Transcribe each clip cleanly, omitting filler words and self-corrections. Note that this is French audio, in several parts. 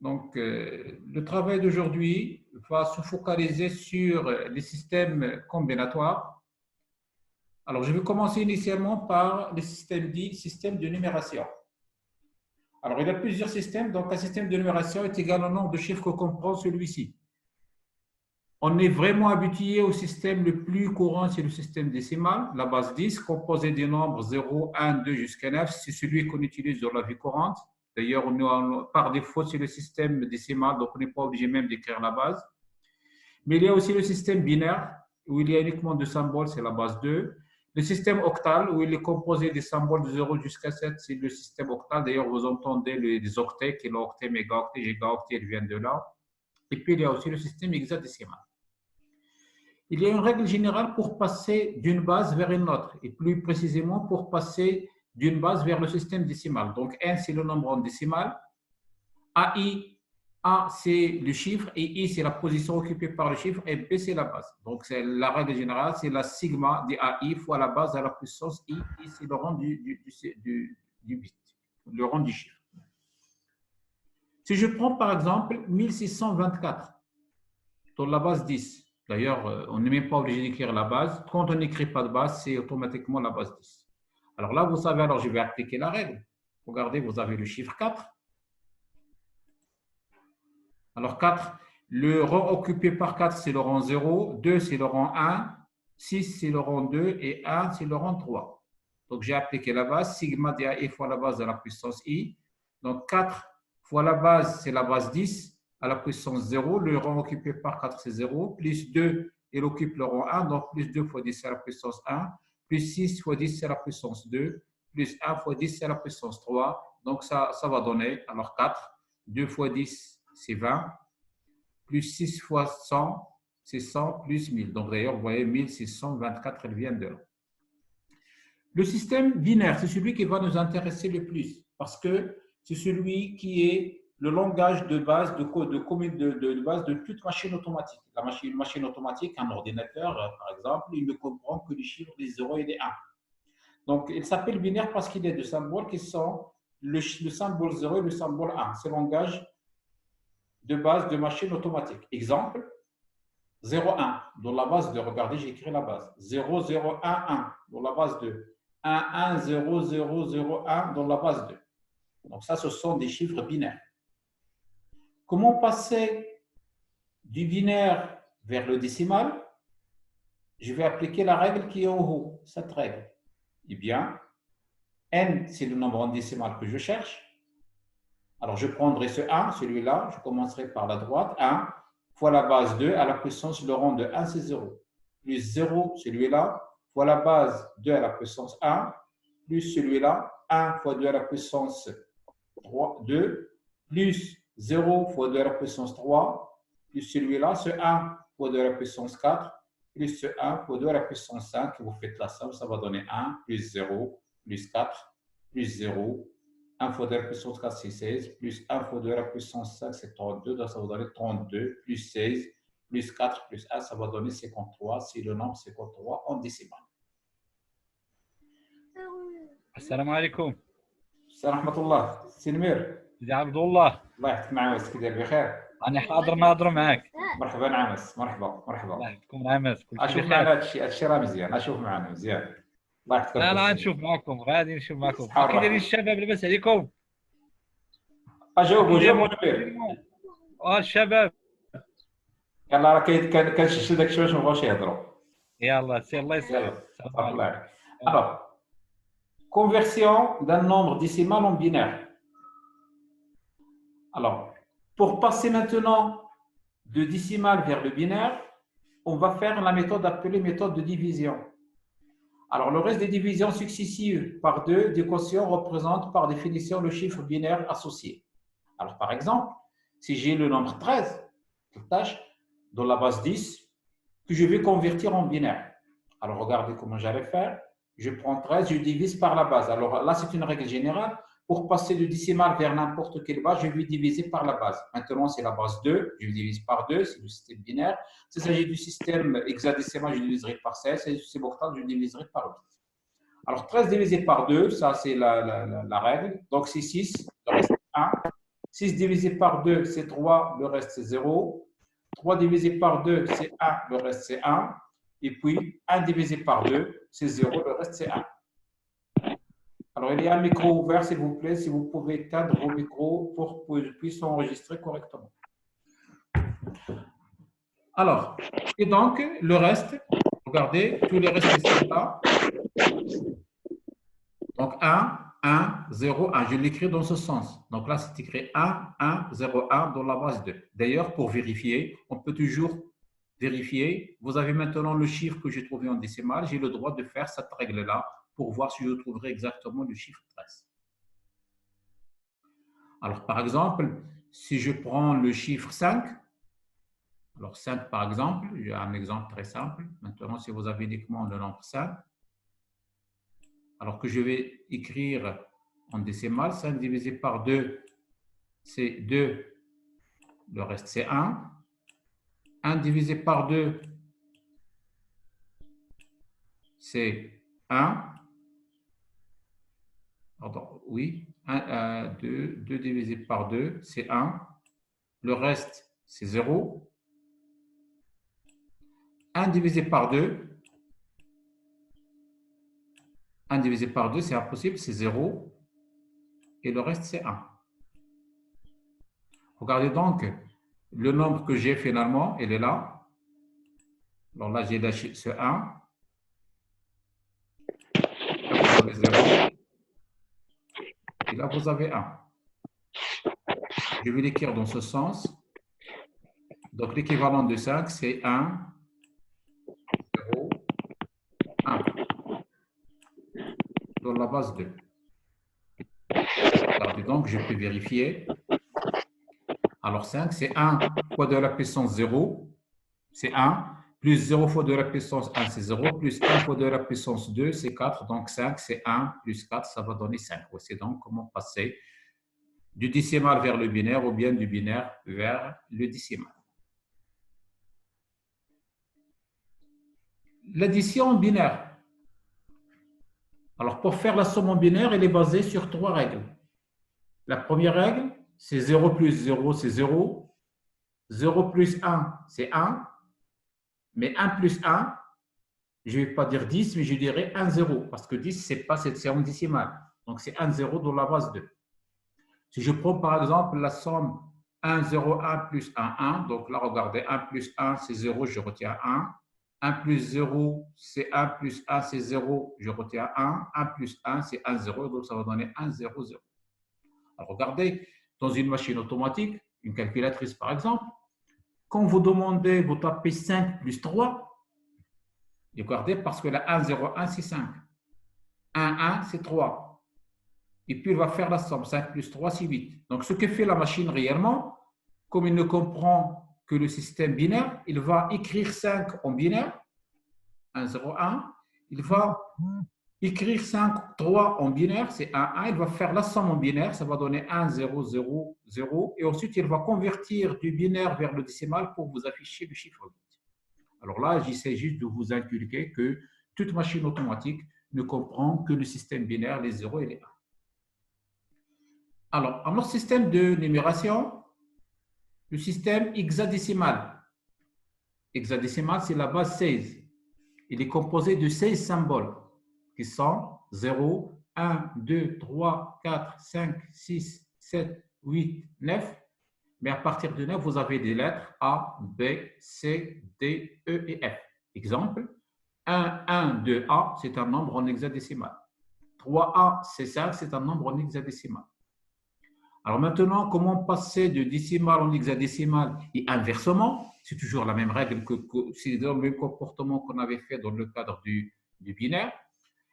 Donc, le travail d'aujourd'hui va se focaliser sur les systèmes combinatoires. Alors, je vais commencer initialement par les systèmes dits systèmes de numération. Alors, il y a plusieurs systèmes. Donc, un système de numération est égal au nombre de chiffres que comprend celui-ci. On est vraiment habitué au système le plus courant, c'est le système décimal, la base 10, composé des nombres 0, 1, 2 jusqu'à 9. C'est celui qu'on utilise dans la vie courante. D'ailleurs, par défaut, c'est le système décimal, donc on n'est pas obligé même d'écrire la base. Mais il y a aussi le système binaire, où il y a uniquement deux symboles, c'est la base 2. Le système octal, où il est composé des symboles de 0 jusqu'à 7, c'est le système octal. D'ailleurs, vous entendez les octets, kilooctets, mégaoctets, gigaoctets, ils viennent de là. Et puis, il y a aussi le système hexadécimal. Il y a une règle générale pour passer d'une base vers une autre, et plus précisément pour passer d'une base vers le système décimal. Donc, n, c'est le nombre en décimal. AI, A, c'est le chiffre, et I, c'est la position occupée par le chiffre, et B, c'est la base. Donc, la règle générale, c'est la sigma de AI fois la base à la puissance I. I, c'est le rang du bit, le rang du chiffre. Si je prends par exemple 1624 dans la base 10, d'ailleurs, on n'est même pas obligé d'écrire la base. Quand on n'écrit pas de base, c'est automatiquement la base 10. Alors là, vous savez, alors je vais appliquer la règle. Regardez, vous avez le chiffre 4. Alors 4, le rang occupé par 4, c'est le rang 0. 2, c'est le rang 1. 6, c'est le rang 2. Et 1, c'est le rang 3. Donc j'ai appliqué la base. Sigma de AI fois la base à la puissance I. Donc 4 fois la base, c'est la base 10. À la puissance 0, le rang occupé par 4, c'est 0, plus 2, il occupe le rang 1, donc plus 2 fois 10, c'est la puissance 1, plus 6 fois 10, c'est la puissance 2, plus 1 fois 10, c'est la puissance 3, donc ça va donner, alors 4, 2 fois 10, c'est 20, plus 6 fois 100, c'est 100, plus 1000. Donc d'ailleurs, vous voyez, 1624, elle vient de là. Le système binaire, c'est celui qui va nous intéresser le plus, parce que c'est celui qui est le langage de base de base de toute machine automatique. Une machine automatique, un ordinateur, par exemple, il ne comprend que les chiffres des 0 et des 1. Donc, il s'appelle binaire parce qu'il y a deux symboles qui sont le symbole 0 et le symbole 1. C'est le langage de base de machine automatique. Exemple, 0,1. Dans la base 2, regardez, j'ai écrit la base. 0, 0, 1, 1. Dans la base 2. 1, 1, 0, 0, 0, 1. Dans la base 2. Donc, ça, ce sont des chiffres binaires. Comment passer du binaire vers le décimal? Je vais appliquer la règle qui est en haut, cette règle. Eh bien, n, c'est le nombre en décimal que je cherche. Alors, je prendrai ce 1, celui-là, je commencerai par la droite. 1 fois la base 2 à la puissance, le rang de 1, c'est 0. Plus 0, celui-là, fois la base 2 à la puissance 1, plus celui-là, 1 fois 2 à la puissance 3, 2, plus 0 fois 2 à la puissance 3, plus celui-là, ce 1 fois 2 à la puissance 4, plus ce 1 fois 2 à la puissance 5, vous faites la somme, ça va donner 1, plus 0, plus 4, plus 0, 1 fois 2 à la puissance 4, c'est 16, plus 1 fois 2 à la puissance 5, c'est 32, donc ça va donner 32, plus 16, plus 4, plus 1, ça va donner 53, c'est le nombre 53 en décimal. السلام عليكم. السلام ورحمة الله. سي نمير. سيدي عبد الله. الله يعطيك نعمس، كي داير بخير؟ راني حاضر نهضر معاك. مرحبا نعمس، مرحبا مرحبا. الله يعطيكم نعمس، كل شيء اشوف معنا هادشي راه مزيان، اشوف معنا مزيان. الله يعطيك لا لا نشوف معكم، غادي نشوف معكم. كي سبحان دايرين الشباب لاباس عليكم؟ جاوبوا نمير. الشباب. يلاه راه كنشد داك الشيء باش مابغاوش يهضروا. يلاه سي الله يسلمك. الله يعطيك. Alors, conversion d'un nombre décimal en binaire. Alors, pour passer maintenant de décimal vers le binaire, on va faire la méthode appelée méthode de division. Alors, le reste des divisions successives par 2 des quotients représente par définition le chiffre binaire associé. Alors, par exemple, si j'ai le nombre 13, dans la base 10, que je vais convertir en binaire. Alors, regardez comment j'allais faire. Je prends 13, je divise par la base. Alors là, c'est une règle générale. Pour passer de décimal vers n'importe quelle base, je vais diviser par la base. Maintenant, c'est la base 2, je divise par 2, c'est le système binaire. S'il s'agit du système hexadécimal, je diviserai par 16. Si c'est du système octal, je diviserai par 8. Alors, 13 divisé par 2, ça c'est la règle. Donc, c'est 6, il reste 1. 6 divisé par 2, c'est 3, le reste c'est 0. 3 divisé par 2, c'est 1, le reste c'est 1. Et puis 1 divisé par 2, c'est 0, le reste c'est 1. Alors, il y a un micro ouvert, s'il vous plaît, si vous pouvez éteindre vos micros pour que je puisse enregistrer correctement. Alors, et donc, le reste, regardez, tous les restes sont là. Donc, 1, 1, 0, 1. Je l'écris dans ce sens. Donc là, c'est écrit 1, 1, 0, 1 dans la base 2. D'ailleurs, pour vérifier, on peut toujours vérifier. Vous avez maintenant le chiffre que j'ai trouvé en décimale. J'ai le droit de faire cette règle-là pour voir si je trouverai exactement le chiffre 13. Alors, par exemple, si je prends le chiffre 5, alors 5 par exemple, j'ai un exemple très simple. Maintenant, si vous avez uniquement le nombre 5, alors que je vais écrire en décimale, 5 divisé par 2, c'est 2, le reste c'est 1. 1 divisé par 2, c'est 1. Pardon, oui, 2 divisé par 2, c'est 1. Le reste, c'est 0. 1 divisé par 2, 1 divisé par 2, c'est impossible, c'est 0. Et le reste, c'est 1. Regardez donc, le nombre que j'ai finalement, il est là. Alors là, j'ai lâché ce 1. Là, vous avez 0. Et là, vous avez 1. Je vais l'écrire dans ce sens. Donc, l'équivalent de 5, c'est 1, 0, 1. Dans la base 2. Regardez donc, je peux vérifier. Alors, 5, c'est 1 fois de la puissance 0, c'est 1. Plus 0 fois de la puissance 1, c'est 0. Plus 1 fois de la puissance 2, c'est 4. Donc, 5, c'est 1 plus 4, ça va donner 5. C'est donc comment passer du décimal vers le binaire ou bien du binaire vers le décimal. L'addition en binaire. Alors, pour faire la somme en binaire, elle est basée sur 3 règles. La première règle, c'est 0 plus 0, c'est 0. 0 plus 1, c'est 1. Mais 1 plus 1, je ne vais pas dire 10, mais je dirais 1, 0. Parce que 10, c'est en décimale. Donc, c'est 1, 0 dans la base 2. Si je prends par exemple la somme 1, 0, 1 plus 1, 1. Donc là, regardez, 1 plus 1, c'est 0, je retiens 1. 1 plus 0, c'est 1 plus 1, c'est 0, je retiens 1. 1 plus 1, c'est 1, 0. Donc, ça va donner 1, 0, 0. Alors, regardez, dans une machine automatique, une calculatrice par exemple, quand vous demandez, vous tapez 5 plus 3, regardez, parce que la 1, 0, 1, c'est 5. 1, 1, c'est 3. Et puis, il va faire la somme. 5 plus 3, c'est 8. Donc, ce que fait la machine réellement, comme il ne comprend que le système binaire, il va écrire 5 en binaire, 1, 0, 1. Il va écrire 5, 3 en binaire, c'est 1, 1. Il va faire la somme en binaire, ça va donner 1, 0, 0, 0. Et ensuite, il va convertir du binaire vers le décimal pour vous afficher le chiffre 8. Alors là, j'essaie juste de vous inculquer que toute machine automatique ne comprend que le système binaire, les 0 et les 1. Alors, dans notre système de numération, le système hexadécimal. Hexadécimal, c'est la base 16. Il est composé de 16 symboles qui sont 0, 1, 2, 3, 4, 5, 6, 7, 8, 9. Mais à partir de 9, vous avez des lettres A, B, C, D, E et F. Exemple, 1, 1, 2A, c'est un nombre en hexadécimal. 3A, C5, c'est un nombre en hexadécimal. Alors maintenant, comment passer de décimal en hexadécimal et inversement? C'est toujours la même règle, c'est le même comportement qu'on avait fait dans le cadre du binaire.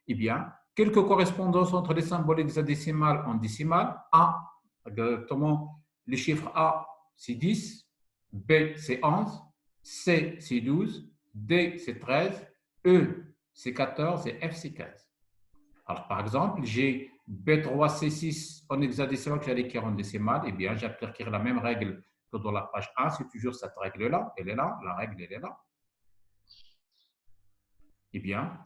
Eh bien, quelques correspondances entre les symboles hexadécimales en décimal. A, exactement, le chiffre A, c'est 10. B, c'est 11. C, c'est 12. D, c'est 13. E, c'est 14. Et F, c'est 15. Alors, par exemple, j'ai B3C6 en hexadécimal que j'allais écrire en décimale. Eh bien, j'appliquerai la même règle que dans la page 1. C'est toujours cette règle-là. Elle est là. La règle, elle est là. Eh bien,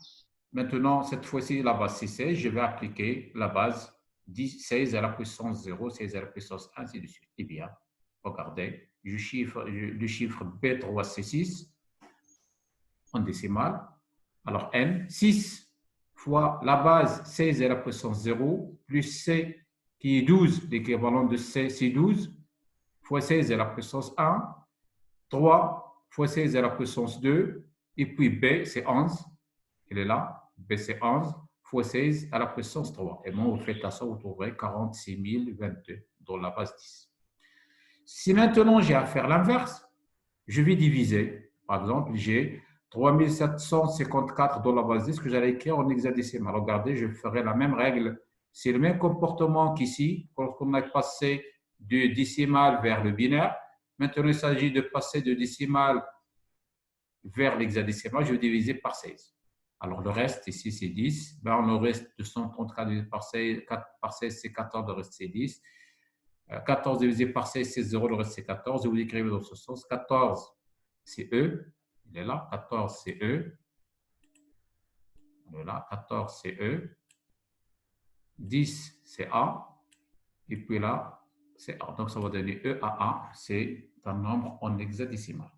maintenant, cette fois-ci, la base 6, je vais appliquer la base 16 à la puissance 0, 16 à la puissance 1, ainsi de suite. Eh bien, regardez, le chiffre B3, c'est 6 en décimale. Alors, N, 6 fois la base 16 à la puissance 0, plus C qui est 12, l'équivalent de C, c'est 12, fois 16 à la puissance 1, 3 fois 16 à la puissance 2, et puis B, c'est 11, il est là, B, c'est 11, fois 16 à la puissance 3. Et moi, vous faites ça, vous trouverez 46 022 dans la base 10. Si maintenant j'ai à faire l'inverse, je vais diviser. Par exemple, j'ai 3754 dans la base 10 que j'allais écrire en hexadécimal. Regardez, je ferai la même règle. C'est le même comportement qu'ici, quand on a passé du décimal vers le binaire. Maintenant, il s'agit de passer de décimal vers l'hexadécimal. Je vais diviser par 16. Alors, le reste, ici, c'est 10. Ben, on reste 234 divisé par 16, 4 par 16, c'est 14, le reste, c'est 10. 14 divisé par 16, c'est 0, le reste, c'est 14. Et vous écrivez dans ce sens. 14, c'est E. Il est là. 14, c'est E. Il est là. 14, c'est E. 10, c'est A. Et puis là, c'est A. Donc, ça va donner E à A. C'est un nombre en hexadécimal.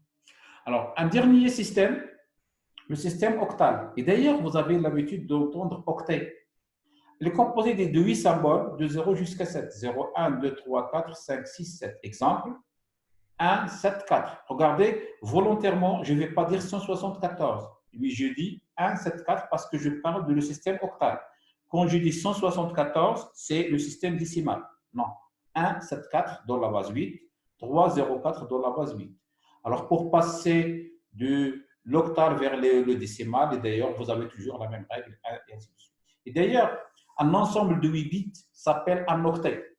Alors, un dernier système, le système octal. Et d'ailleurs, vous avez l'habitude d'entendre octet. Il est composé de 8 symboles, de 0 jusqu'à 7. 0, 1, 2, 3, 4, 5, 6, 7. Exemple, 1, 7, 4. Regardez, volontairement, je ne vais pas dire 174. Mais je dis 1, 7, 4 parce que je parle de le système octal. Quand je dis 174, c'est le système décimal. Non. 1, 7, 4 dans la base 8. 3, 0, 4 dans la base 8. Alors, pour passer de l'octal vers le décimal, et d'ailleurs, vous avez toujours la même règle, 1 et ainsi de suite. Et d'ailleurs, un ensemble de 8 bits s'appelle un octet.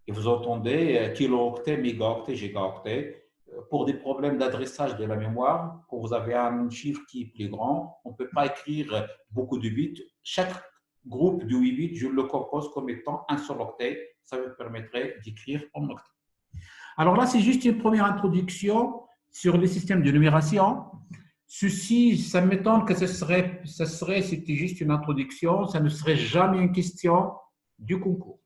Et vous entendez kilo-octet, méga-octet, giga-octet. Pour des problèmes d'adressage de la mémoire, quand vous avez un chiffre qui est plus grand, on ne peut pas écrire beaucoup de bits. Chaque groupe de 8 bits, je le compose comme étant un seul octet. Ça me permettrait d'écrire en octet. Alors là, c'est juste une première introduction sur les systèmes de numération. Ceci, ça m'étonne que c'était juste une introduction, ça ne serait jamais une question du concours.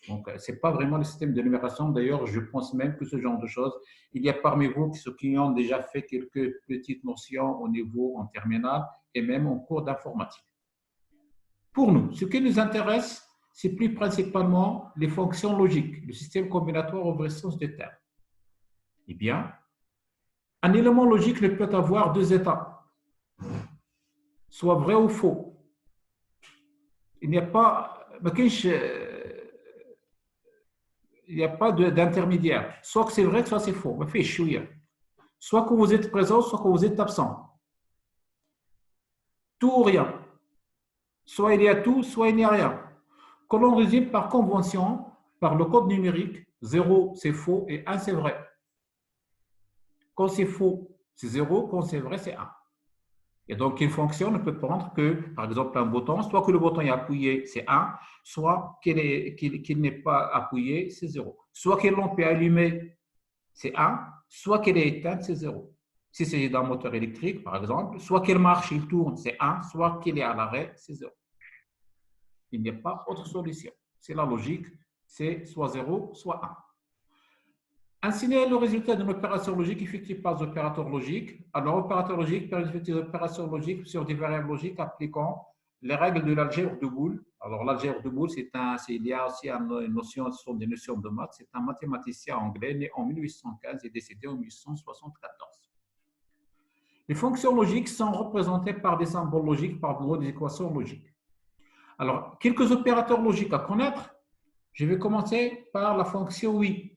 Donc, ce n'est pas vraiment le système de numération. D'ailleurs, je pense même que ce genre de choses, il y a parmi vous ceux qui ont déjà fait quelques petites notions au niveau en terminale et même en cours d'informatique. Pour nous, ce qui nous intéresse, c'est plus principalement les fonctions logiques, le système combinatoire au vrai sens du terme. Eh bien, un élément logique ne peut avoir deux états, soit vrai ou faux. Il n'y a pas d'intermédiaire. Soit que c'est vrai, soit c'est faux. Soit que vous êtes présent, soit que vous êtes absent. Tout ou rien. Soit il y a tout, soit il n'y a rien. Que l'on résume par convention, par le code numérique, 0 c'est faux et 1 c'est vrai. Quand c'est faux, c'est 0, quand c'est vrai, c'est 1. Et donc, une fonction ne peut prendre que, par exemple, un bouton, soit que le bouton est appuyé, c'est 1, soit qu'il n'est pas appuyé, c'est 0. Soit que lampe est allumée, c'est 1, soit qu'elle est éteinte, c'est 0. Si c'est d'un moteur électrique, par exemple, soit qu'elle marche, il tourne, c'est 1, soit qu'elle est à l'arrêt, c'est 0. Il n'y a pas autre solution. C'est la logique, c'est soit 0, soit 1. Enseigner le résultat d'une opération logique effectuée par des opérateurs logiques. Alors, opérateur logique permet d'effectuer des opérations logiques sur des variables logiques appliquant les règles de l'algèbre de Boole. Alors, l'algèbre de Boole, il y a aussi une notion, ce sont des notions de maths. C'est un mathématicien anglais né en 1815 et décédé en 1874. Les fonctions logiques sont représentées par des symboles logiques, par des équations logiques. Alors, quelques opérateurs logiques à connaître. Je vais commencer par la fonction oui.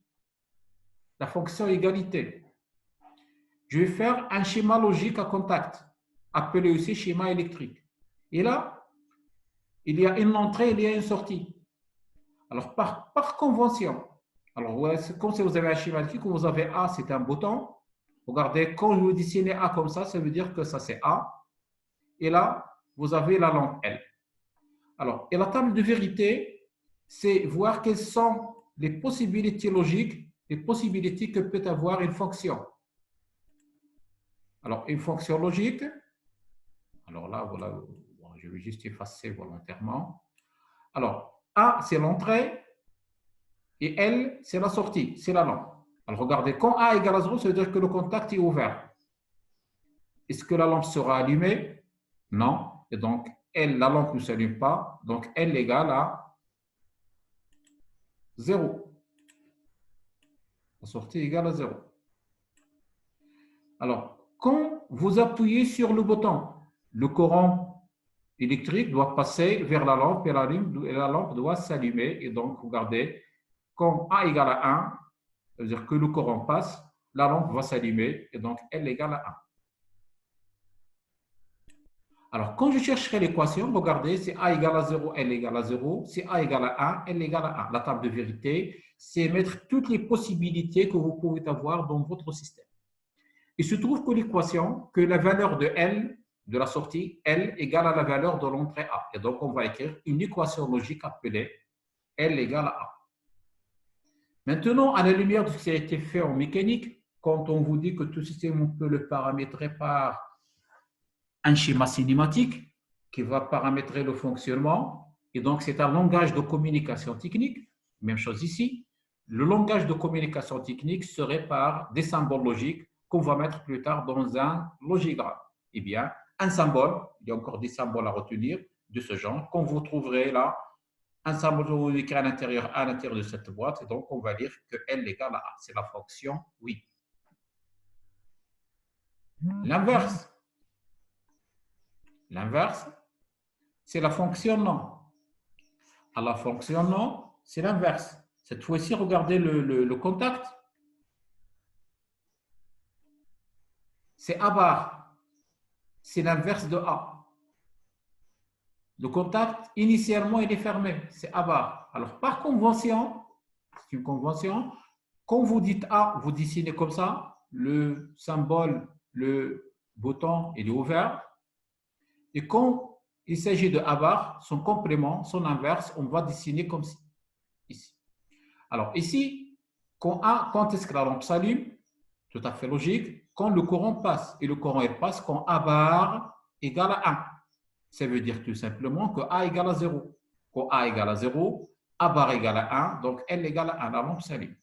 La fonction égalité. Je vais faire un schéma logique à contact, appelé aussi schéma électrique. Et là, il y a une entrée, il y a une sortie. Alors, par convention, alors, comme si vous avez un schéma électrique, où vous avez A, c'est un bouton. Regardez, quand je vous dessine A comme ça veut dire que ça, c'est A. Et là, vous avez la lampe L. Alors, et la table de vérité, c'est voir quelles sont les possibilités logiques, les possibilités que peut avoir une fonction. Alors, une fonction logique, alors là, voilà, je vais juste effacer volontairement. Alors, A, c'est l'entrée et L, c'est la sortie, c'est la lampe. Alors, regardez, quand A égale à 0, ça veut dire que le contact est ouvert. Est-ce que la lampe sera allumée? Non. Et donc, L, la lampe ne s'allume pas. Donc, L égale à 0. La sortie égale à 0. Alors, quand vous appuyez sur le bouton, le courant électrique doit passer vers la lampe et la lampe doit s'allumer. Et donc, regardez, quand A égale à 1, ça veut dire que le courant passe, la lampe va s'allumer et donc L égale à 1. Alors, quand je chercherai l'équation, regardez, c'est A égale à 0, L égale à 0. C'est A égale à 1, L égale à 1. La table de vérité, c'est mettre toutes les possibilités que vous pouvez avoir dans votre système. Il se trouve que l'équation, que la valeur de L, de la sortie, L égale à la valeur de l'entrée A. Et donc, on va écrire une équation logique appelée L égale à A. Maintenant, à la lumière de ce qui a été fait en mécanique, quand on vous dit que tout système, on peut le paramétrer par un schéma cinématique qui va paramétrer le fonctionnement, et donc c'est un langage de communication technique, même chose ici. Le langage de communication technique serait par des symboles logiques qu'on va mettre plus tard dans un logigramme. Eh bien, un symbole, il y a encore des symboles à retenir de ce genre, qu'on vous trouverez là. Un symbole, vous écrire à l'intérieur de cette boîte, et donc on va dire que L égale à A. C'est la fonction oui. L'inverse. L'inverse, c'est la fonction non. À la fonction non, c'est l'inverse. Cette fois-ci, regardez le contact. C'est A bar. C'est l'inverse de A. Le contact, initialement, il est fermé. C'est A bar. Alors, par convention, c'est une convention, quand vous dites A, vous dessinez comme ça, le symbole, le bouton, il est ouvert. Et quand il s'agit de A bar, son complément, son inverse, on va dessiner comme ici. Alors ici, quand est-ce que la lampe s'allume? Tout à fait logique. Quand le courant passe. Et le courant il passe quand A bar égale à 1. Ça veut dire tout simplement que A égale à 0. Quand A égale à 0, A bar égale à 1, donc L égale à 1. La lampe s'allume.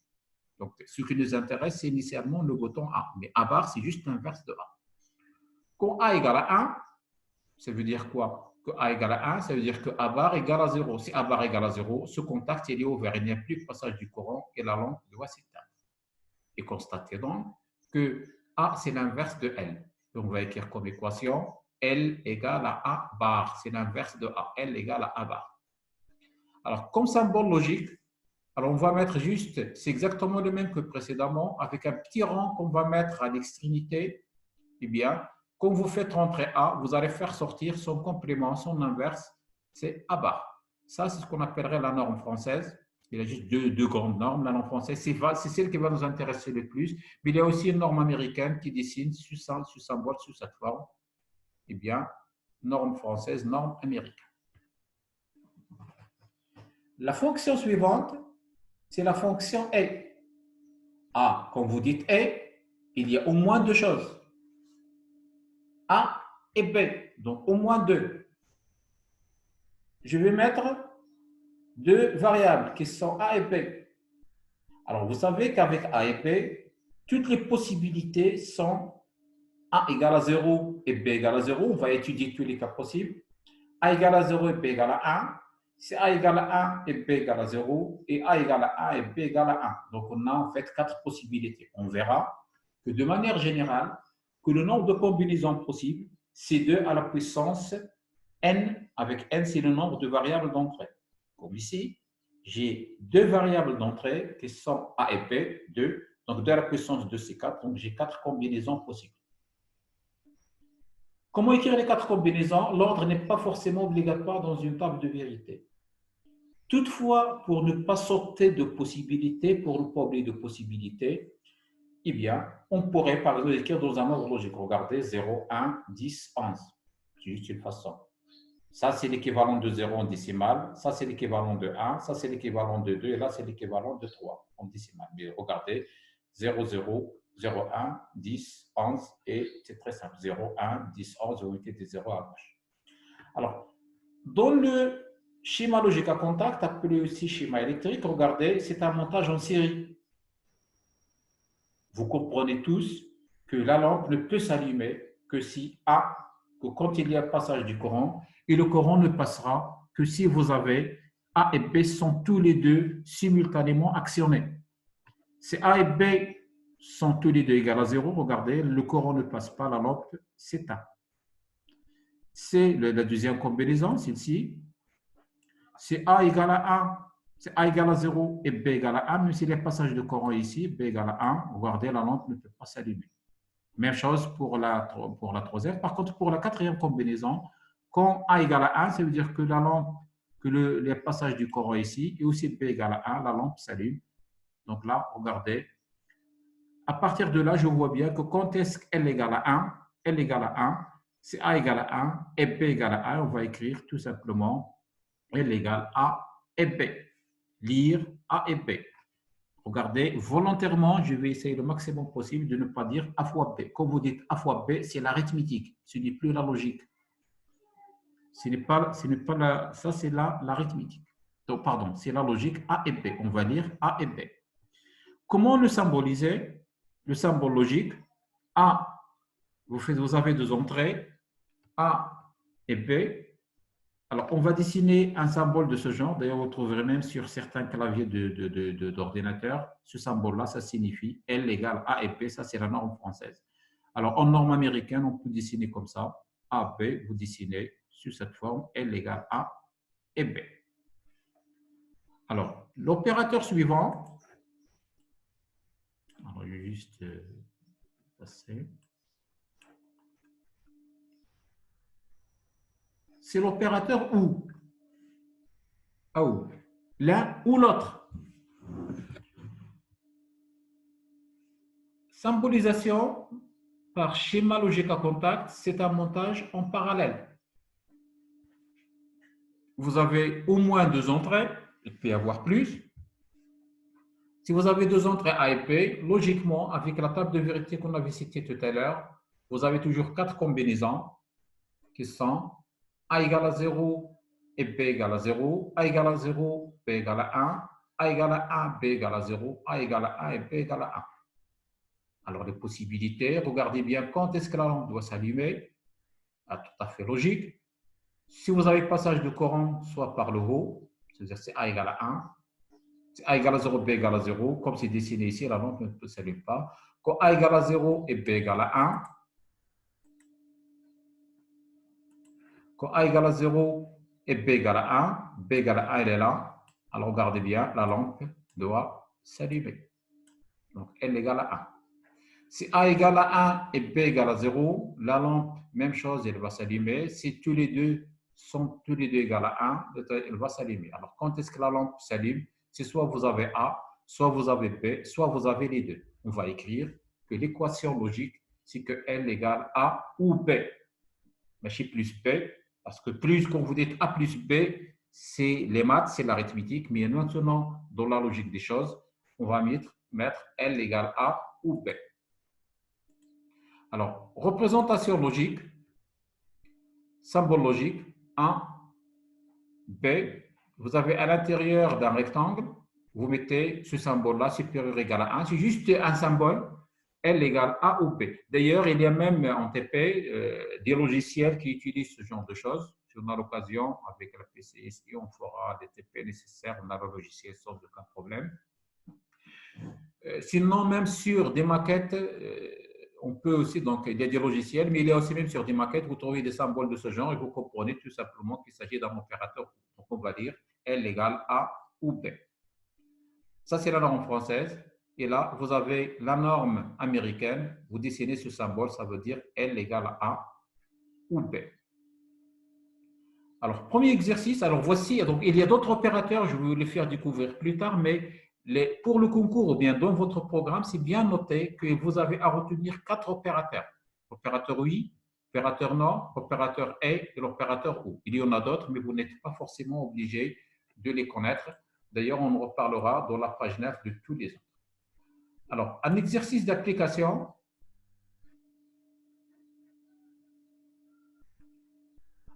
Donc ce qui nous intéresse, c'est initialement le bouton A. Mais A bar, c'est juste l'inverse de A. Quand A égale à 1, ça veut dire quoi? Que A égale à 1, ça veut dire que A bar égale à 0. Si A bar égale à 0, ce contact il est ouvert. Il n'y a plus de passage du courant et la lampe doit s'éteindre. Et constatez donc que A, c'est l'inverse de L. Donc, on va écrire comme équation L égale à A bar. C'est l'inverse de A. L égale à A bar. Alors, comme symbole logique, alors on va mettre juste, c'est exactement le même que précédemment, avec un petit rang qu'on va mettre à l'extrémité. Eh bien, quand vous faites rentrer A, vous allez faire sortir son complément, son inverse, c'est A bar. Ça, c'est ce qu'on appellerait la norme française. Il y a juste deux grandes normes. La norme française, c'est celle qui va nous intéresser le plus. Mais il y a aussi une norme américaine qui dessine sous symbole, sous cette forme. Eh bien, norme française, norme américaine. La fonction suivante, c'est la fonction A. A, quand vous dites A, il y a au moins deux choses. A et B, donc au moins deux. Je vais mettre deux variables qui sont A et B. Alors, vous savez qu'avec A et B, toutes les possibilités sont A égale à 0 et B égale à 0. On va étudier tous les cas possibles. A égale à 0 et B égale à 1. C'est A égale à 1 et B égale à 0. Et A égale à 1 et B égale à 1. Donc, on a en fait quatre possibilités. On verra que de manière générale, que le nombre de combinaisons possibles, c'est 2 à la puissance n. Avec n, c'est le nombre de variables d'entrée. Comme ici, j'ai deux variables d'entrée qui sont A et B, 2. Donc, 2 à la puissance 2, c'est 4. Donc, j'ai 4 combinaisons possibles. Comment écrire les 4 combinaisons? L'ordre n'est pas forcément obligatoire dans une table de vérité. Toutefois, pour ne pas sauter de possibilités, pour ne pas oublier de possibilités, eh bien, on pourrait par exemple écrire dans un ordre logique. Regardez, 0, 1, 10, 11. C'est juste une façon. Ça, c'est l'équivalent de 0 en décimale. Ça, c'est l'équivalent de 1. Ça, c'est l'équivalent de 2. Et là, c'est l'équivalent de 3 en décimale. Mais regardez, 0, 0, 0, 1, 10, 11. Et c'est très simple. 0, 1, 10, 11. Vous mettez des 0 à gauche. Alors, dans le Schéma logique à contact, appelé aussi schéma électrique, regardez, c'est un montage en série. Vous comprenez tous que la lampe ne peut s'allumer que si que quand il y a passage du courant, et le courant ne passera que si vous avez A et B sont tous les deux simultanément actionnés. Si A et B sont tous les deux égaux à 0, regardez, le courant ne passe pas, la lampe s'éteint. C'est la deuxième combinaison, celle-ci. C'est A égale à 1, c'est A égale à 0 et B égale à 1, même s'il y a passage de courant ici, B égale à 1, regardez, la lampe ne peut pas s'allumer. Même chose pour la troisième. Par contre, pour la quatrième combinaison, quand A égale à 1, ça veut dire que la lampe, que le passage du courant ici, et aussi B égale à 1, la lampe s'allume. Donc là, regardez. À partir de là, je vois bien que quand est-ce qu'L égale à 1, L égale à 1, c'est A égale à 1 et B égale à 1, on va écrire tout simplement L égale A et B. Lire A et B. Regardez, volontairement, je vais essayer le maximum possible de ne pas dire A fois B. Quand vous dites A fois B, c'est l'arithmétique, ce n'est plus la logique. Ce n'est pas ça c'est l'arithmétique. Donc, pardon, c'est la logique A et B. On va lire A et B. Comment le symboliser? Le symbole logique, A, vous avez deux entrées, A et B. Alors, on va dessiner un symbole de ce genre. D'ailleurs, vous trouverez même sur certains claviers d'ordinateur, ce symbole-là, ça signifie L égale A et B. Ça, c'est la norme française. Alors, en norme américaine, on peut dessiner comme ça. A, B, vous dessinez sur cette forme L égale A et B. Alors, l'opérateur suivant, alors, je vais juste passer. C'est l'opérateur ou. Ou. L'un ou l'autre. Symbolisation par schéma logique à contact, c'est un montage en parallèle. Vous avez au moins deux entrées, il peut y avoir plus. Si vous avez deux entrées A et B, logiquement, avec la table de vérité qu'on avait citée tout à l'heure, vous avez toujours quatre combinaisons qui sont A égale à 0 et B égale à 0, A égale à 0, B égale à 1, A égale à 1, B égale à 0, A égale à 1 et B égale à 1. Alors, les possibilités, regardez bien quand est-ce que la lampe doit s'allumer. Tout à fait logique. Si vous avez passage de courant, soit par le haut, c'est-à-dire c'est A égale à 1, c'est A égale à 0, B égale à 0, comme c'est dessiné ici, la lampe ne s'allume pas. Quand A égale à 0 et B égale à 1, quand A égale à 0 et B égale à 1, B égale à 1, elle est là. Alors, regardez bien, la lampe doit s'allumer. Donc, L égale à 1. Si A égale à 1 et B égale à 0, la lampe, même chose, elle va s'allumer. Si tous les deux sont tous les deux égales à 1, elle va s'allumer. Alors, quand est-ce que la lampe s'allume? C'est soit vous avez A, soit vous avez B, soit vous avez les deux. On va écrire que l'équation logique, c'est que L égale A ou B. Mais chez plus B, parce que plus, quand vous dites A plus B, c'est les maths, c'est l'arithmétique, mais maintenant, dans la logique des choses, on va mettre L égale A ou B. Alors, représentation logique, symbole logique, 1, B, vous avez à l'intérieur d'un rectangle, vous mettez ce symbole-là, supérieur égal à 1, c'est juste un symbole, L égale A ou B. D'ailleurs, il y a même en TP des logiciels qui utilisent ce genre de choses. Si on a l'occasion, avec la PCSI, on fera des TP nécessaires, on a le logiciel sans aucun problème. Sinon, même sur des maquettes, on peut aussi, donc il y a des logiciels, mais il y a aussi même sur des maquettes, vous trouvez des symboles de ce genre et vous comprenez tout simplement qu'il s'agit d'un opérateur. Donc on va dire L égale A ou B. Ça, c'est la norme française. Et là, vous avez la norme américaine. Vous dessinez ce symbole, ça veut dire L égale A ou B. Alors, premier exercice. Alors, voici, donc il y a d'autres opérateurs, je vais vous les faire découvrir plus tard, mais pour le concours ou bien dans votre programme, c'est bien noté que vous avez à retenir 4 opérateurs. Opérateur oui, opérateur non, opérateur et l'opérateur ou. Il y en a d'autres, mais vous n'êtes pas forcément obligé de les connaître. D'ailleurs, on en reparlera dans la page 9 de tous les autres. Alors, un exercice d'application.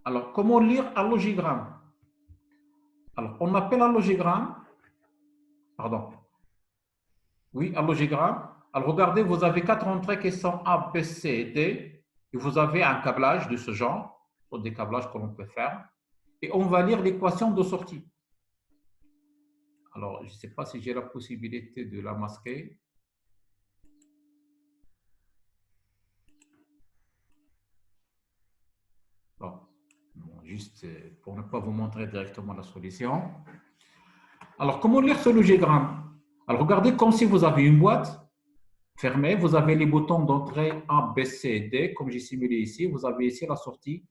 Alors, comment lire un logigramme? Alors, on appelle un logogramme, pardon, oui, un logogramme. Alors, regardez, vous avez 4 entrées qui sont A, B, C et D, et vous avez un câblage de ce genre, ou des câblages que l'on peut faire, et on va lire l'équation de sortie. Alors, je ne sais pas si j'ai la possibilité de la masquer. Bon, juste pour ne pas vous montrer directement la solution. Alors, comment lire ce logogramme? Alors, regardez comme si vous avez une boîte fermée, vous avez les boutons d'entrée A, B, C et D, comme j'ai simulé ici. Vous avez ici la sortie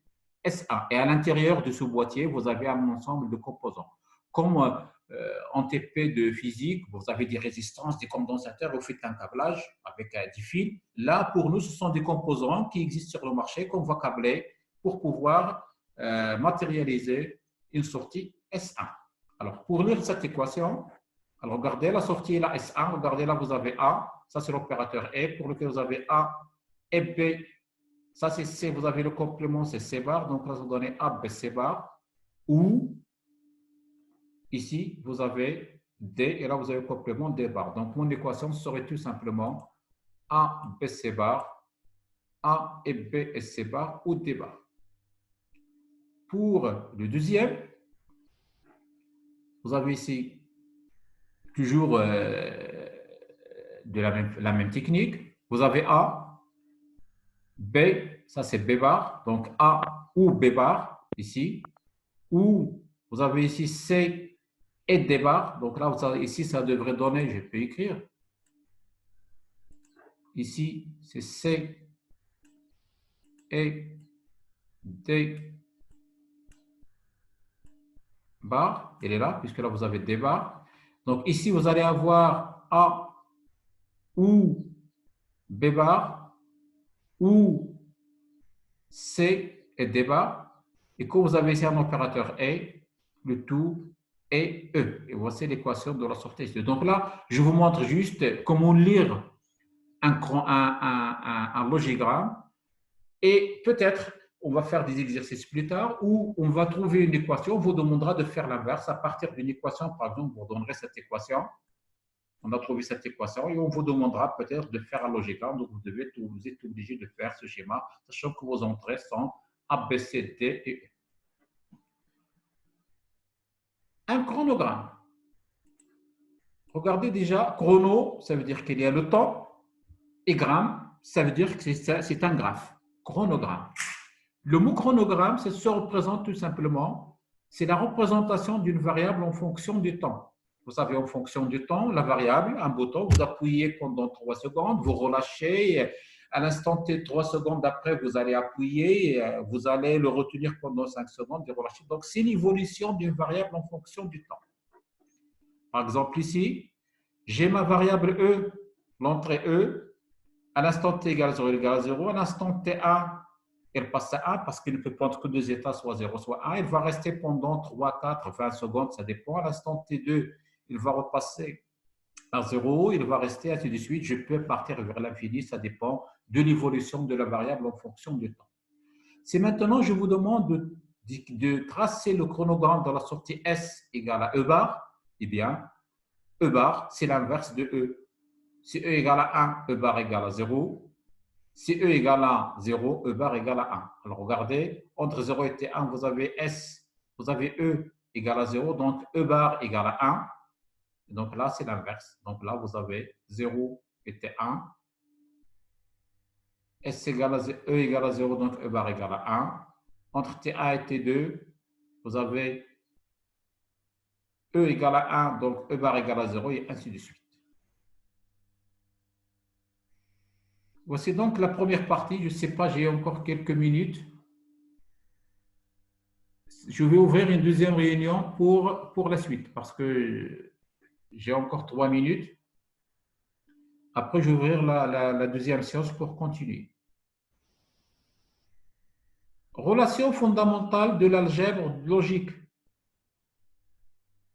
SA. Et à l'intérieur de ce boîtier, vous avez un ensemble de composants. Comme en TP de physique, vous avez des résistances, des condensateurs, vous faites un câblage avec des fils. Là, pour nous, ce sont des composants qui existent sur le marché qu'on va câbler pour pouvoir matérialiser une sortie S1. Alors, pour lire cette équation, alors regardez la sortie est la S1, regardez là, vous avez A, ça c'est l'opérateur E, pour lequel vous avez A et B. Ça, c'est C, vous avez le complément, c'est C bar. Donc là, vous donnez A, B, C bar. Ou ici, vous avez D et là, vous avez le complément D bar. Donc, mon équation serait tout simplement A, B, C bar, A et B et C bar ou D bar. Pour le deuxième, vous avez ici toujours de la même technique. Vous avez A, B, ça c'est B bar, donc A ou B bar ici, ou vous avez ici C et D bar, donc là, vous avez, ici, ça devrait donner, je peux écrire, ici, c'est C et D bar, elle est là, puisque là, vous avez D bar. Donc ici, vous allez avoir A ou B bar, ou C et D bar. Et quand vous avez ici un opérateur E, le tout est E. Et voici l'équation de la sortie. Donc là, je vous montre juste comment lire un logogramme. Et peut-être, on va faire des exercices plus tard où on va trouver une équation. On vous demandera de faire l'inverse. À partir d'une équation, par exemple, vous donnerez cette équation. On a trouvé cette équation et on vous demandera peut-être de faire un logogramme. Donc, vous êtes obligé de faire ce schéma, sachant que vos entrées sont A, B, C, D et E. Un chronogramme. Regardez déjà, chrono, ça veut dire qu'il y a le temps, et gramme, ça veut dire que c'est un graphe, chronogramme. Le mot chronogramme, ça se représente tout simplement, c'est la représentation d'une variable en fonction du temps. Vous savez, en fonction du temps, la variable, un bouton, vous appuyez pendant 3 secondes, vous relâchez, à l'instant T, 3 secondes après, vous allez appuyer, vous allez le retenir pendant 5 secondes et relâcher. Donc, c'est l'évolution d'une variable en fonction du temps. Par exemple, ici, j'ai ma variable E, l'entrée E, à l'instant T égale 0, elle égale 0, à l'instant T1, elle passe à 1 parce qu'il ne peut prendre que deux états, soit 0, soit 1. Elle va rester pendant 3, 4, 20 secondes, ça dépend. À l'instant T2, il va repasser à 0, il va rester, ainsi de suite. Je peux partir vers l'infini, ça dépend de l'évolution de la variable en fonction du temps. Si maintenant je vous demande de tracer le chronogramme de la sortie S égale à E bar, eh bien, E bar, c'est l'inverse de E. Si E égale à 1, E bar égale à 0. Si E égale à 0, E bar égale à 1. Alors regardez, entre 0 et T1, vous avez S, vous avez E égale à 0, donc E bar égale à 1. Donc là, c'est l'inverse. Donc là, vous avez 0 et T1. S égale à 0, E égale à 0, donc E bar égale à 1. Entre T1 et T2, vous avez E égale à 1, donc E bar égale à 0, et ainsi de suite. Voici donc la première partie. Je ne sais pas, j'ai encore quelques minutes. Je vais ouvrir une deuxième réunion pour la suite parce que j'ai encore 3 minutes. Après, je vais ouvrir la deuxième séance pour continuer. Relation fondamentale de l'algèbre logique,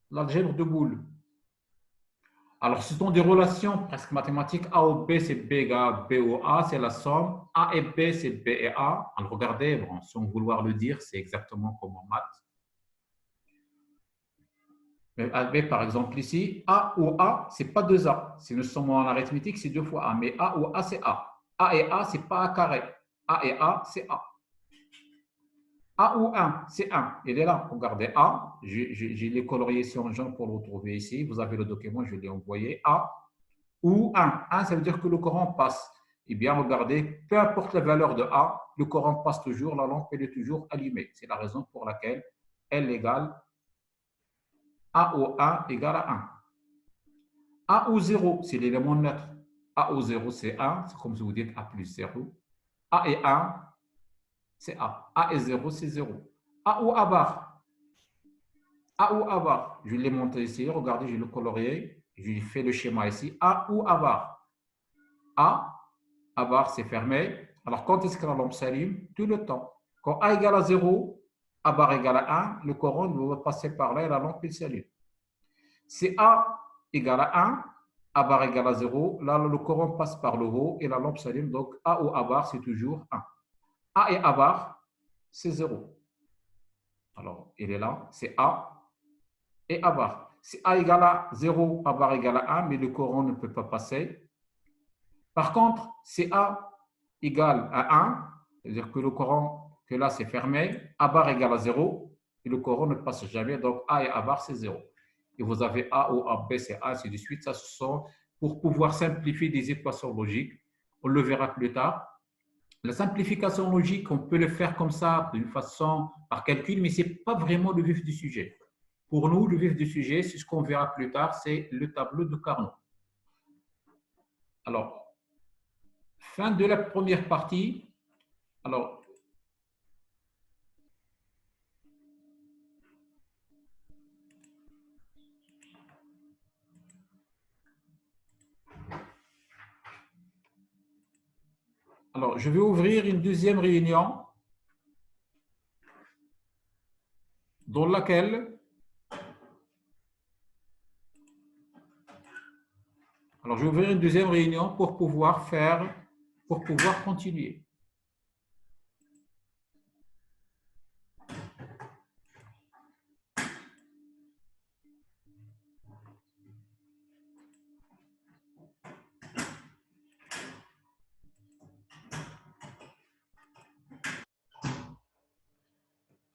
l'algèbre de Boole. Alors, ce sont des relations presque mathématiques. A ou B, c'est B égale B ou A, c'est la somme. A et B, c'est B et A. Alors, regardez, bon, sans vouloir le dire, c'est exactement comme en maths. Mais par exemple, ici, A ou A, ce n'est pas 2A. Si nous sommes en arithmétique, c'est 2 fois A. Mais A ou A, c'est A. A et A, ce n'est pas A carré. A et A, c'est A. A ou 1, c'est 1. Il est là. Regardez A. J'ai les coloriations en jaune pour le retrouver ici. Vous avez le document, je l'ai envoyé. A ou 1. 1, ça veut dire que le courant passe. Eh bien, regardez, peu importe la valeur de A, le courant passe toujours, la lampe elle est toujours allumée. C'est la raison pour laquelle L égale A ou 1 égale à 1. A ou 0, c'est l'élément neutre. A ou 0, c'est 1. C'est comme si vous dites A plus 0. A et 1, c'est A. A et 0, c'est 0. A ou A bar. A ou A bar. Je l'ai montré ici. Regardez, je l'ai colorié. Je fais le schéma ici. A ou A bar. A bar, c'est fermé. Alors, quand est-ce que la lampe s'allume? Tout le temps. Quand A égale à 0, A bar égale à 1, le courant va passer par là et la lampe s'allume. Si A égale à 1, A bar égale à 0, là, le courant passe par le haut et la lampe s'allume. Donc, A ou A bar, c'est toujours 1. A et A bar, c'est 0. Alors, il est là, c'est A et A bar. Si A égale à 0, A bar égale à 1, mais le courant ne peut pas passer. Par contre, si A égale à 1, c'est-à-dire que le courant, que là, c'est fermé, A bar égale à 0, et le courant ne passe jamais. Donc, A et A bar, c'est 0. Et vous avez A ou AB, c'est A, ainsi de suite. Ça, ce sont pour pouvoir simplifier des équations logiques. On le verra plus tard. La simplification logique, on peut le faire comme ça, d'une façon par calcul, mais ce n'est pas vraiment le vif du sujet. Pour nous, le vif du sujet, c'est ce qu'on verra plus tard, c'est le tableau de Carnot. Alors, fin de la première partie. Alors, je vais ouvrir une deuxième réunion dans laquelle je vais ouvrir une deuxième réunion pour pouvoir continuer.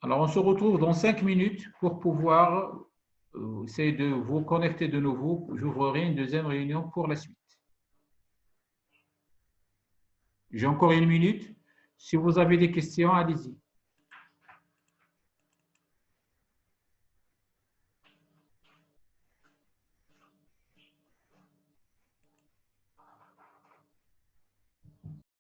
Alors, on se retrouve dans 5 minutes pour pouvoir essayer de vous connecter de nouveau. J'ouvrirai une deuxième réunion pour la suite. J'ai encore 1 minute. Si vous avez des questions, allez-y.